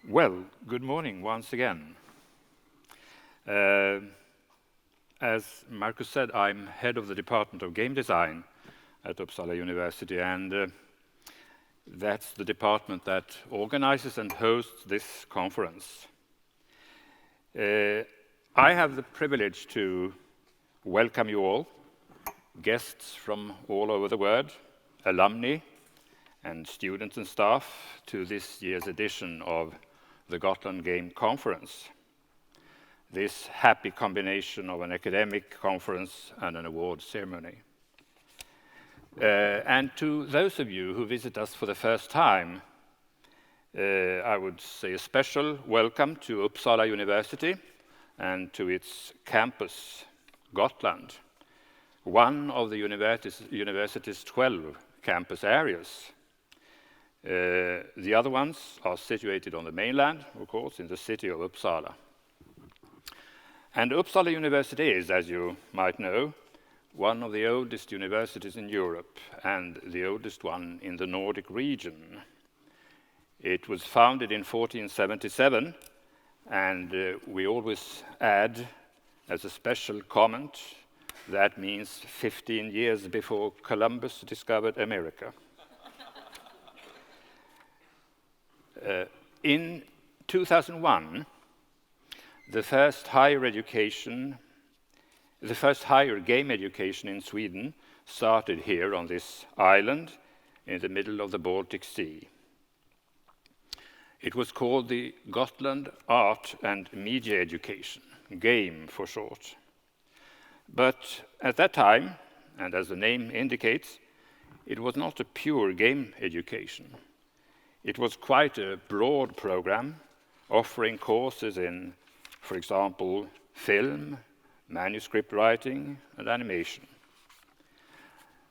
Well, good morning once again. As Marcus said, I'm head of the Department of Game Design at Uppsala University, and that's the department that organizes and hosts this conference. I have the privilege to welcome you all, guests from all over the world, alumni, and students and staff to this year's edition of the Gotland Game Conference. This happy combination of an academic conference and an award ceremony. And to those of you who visit us for the first time, I would say a special welcome to Uppsala University and to its campus, Gotland, one of the university's 12 campus areas. The other ones are situated on the mainland, of course, in the city of Uppsala. And Uppsala University is, as you might know, one of the oldest universities in Europe and the oldest one in the Nordic region. It was founded in 1477, and we always add, as a special comment, that means 15 years before Columbus discovered America. In 2001, the first higher game education in Sweden started here on this island in the middle of the Baltic Sea. It was called the Gotland Art and Media Education, GAME for short. But at that time, and as the name indicates, it was not a pure game education. It was quite a broad program, offering courses in, for example, film, manuscript writing, and animation.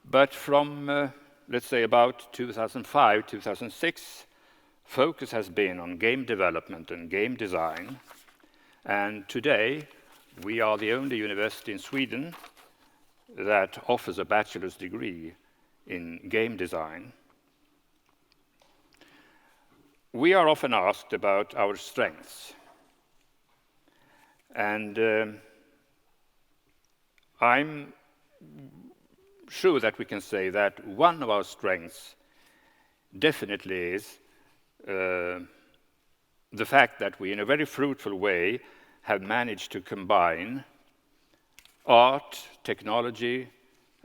But from, let's say, about 2005, 2006, focus has been on game development and game design. And today, we are the only university in Sweden that offers a bachelor's degree in game design. We are often asked about our strengths. And I'm sure that we can say that one of our strengths definitely is the fact that we, in a very fruitful way, have managed to combine art, technology,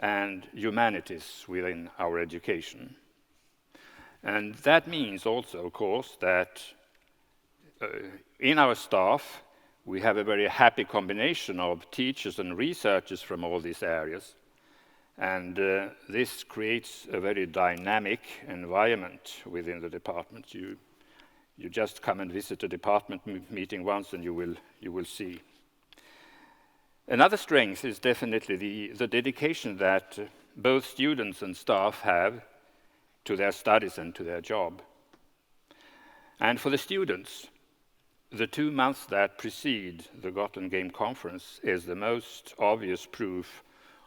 and humanities within our education. And that means also, of course, that in our staff, we have a very happy combination of teachers and researchers from all these areas. And this creates a very dynamic environment within the department. You just come and visit a department meeting once and you will see. Another strength is definitely the dedication that both students and staff have to their studies and to their job. And for the students, the 2 months that precede the Gotland Game Conference is the most obvious proof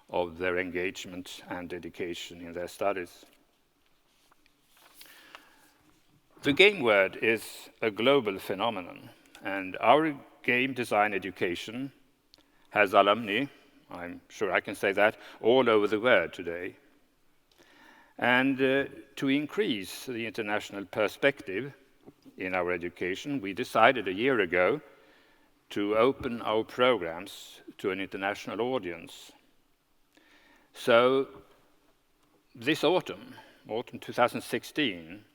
of their engagement and dedication in their studies. The game world is a global phenomenon, and our game design education has alumni, I'm sure I can say that, all over the world today. And to increase the international perspective in our education, we decided a year ago to open our programs to an international audience. So this autumn 2016,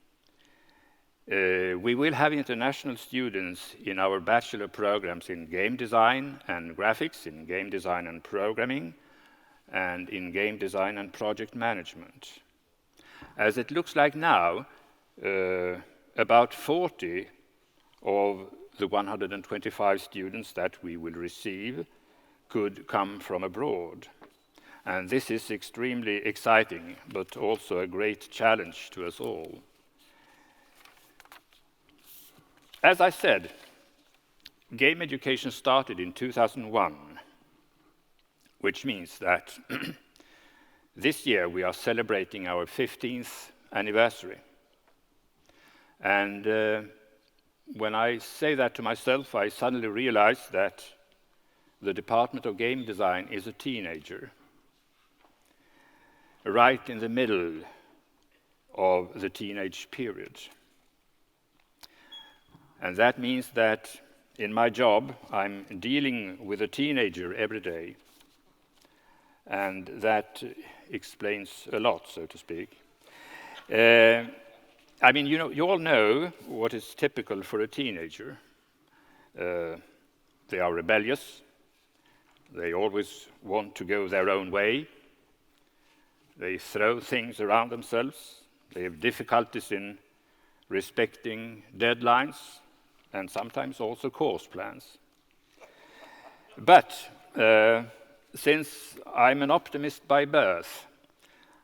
we will have international students in our bachelor programs in game design and graphics, in game design and programming, and in game design and project management. As it looks like now, about 40 of the 125 students that we will receive could come from abroad. And this is extremely exciting, but also a great challenge to us all. As I said, game education started in 2001, which means that this year we are celebrating our 15th anniversary. And when I say that to myself, I suddenly realize that the Department of Game Design is a teenager, right in the middle of the teenage period. And that means that in my job, I'm dealing with a teenager every day. And that explains a lot, so to speak. I mean, you all know what is typical for a teenager. They are rebellious. They always want to go their own way. They throw things around themselves. They have difficulties in respecting deadlines and sometimes also course plans. But since I'm an optimist by birth,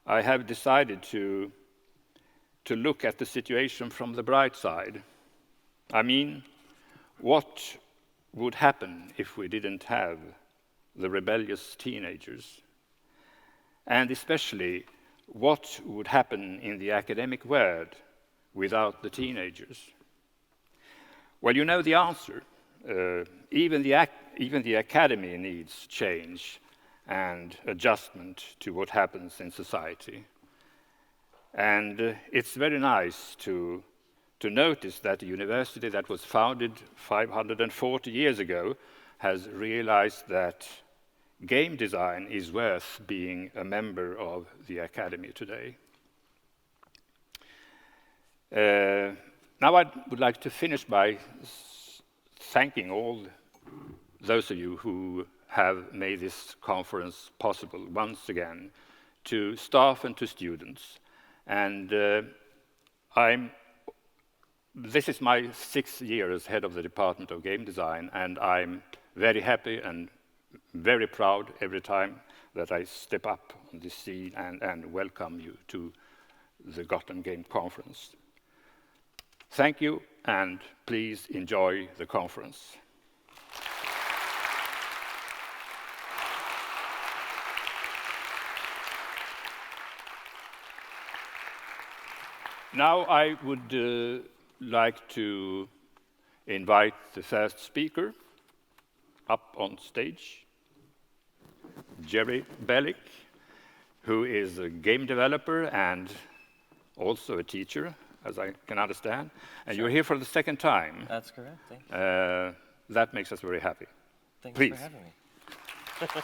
I have decided to look at the situation from the bright side. I mean, what would happen if we didn't have the rebellious teenagers? And especially, what would happen in the academic world without the teenagers? Well, you know the answer. Even the academy needs change and adjustment to what happens in society. And it's very nice to notice that a university that was founded 540 years ago has realized that game design is worth being a member of the academy today. Now I would like to finish by thanking all those of you who have made this conference possible once again, to staff and to students. And this is my 6th year as head of the Department of Game Design, and I'm very happy and very proud every time that I step up on this scene and welcome you to the Gotland Game Conference. Thank you, and please enjoy the conference. Now I would like to invite the first speaker up on stage, Jerry Bellick, who is a game developer and also a teacher, as I can understand. And You're here for the second time. That's correct. Thank you. That makes us very happy. Thanks Please. for having me.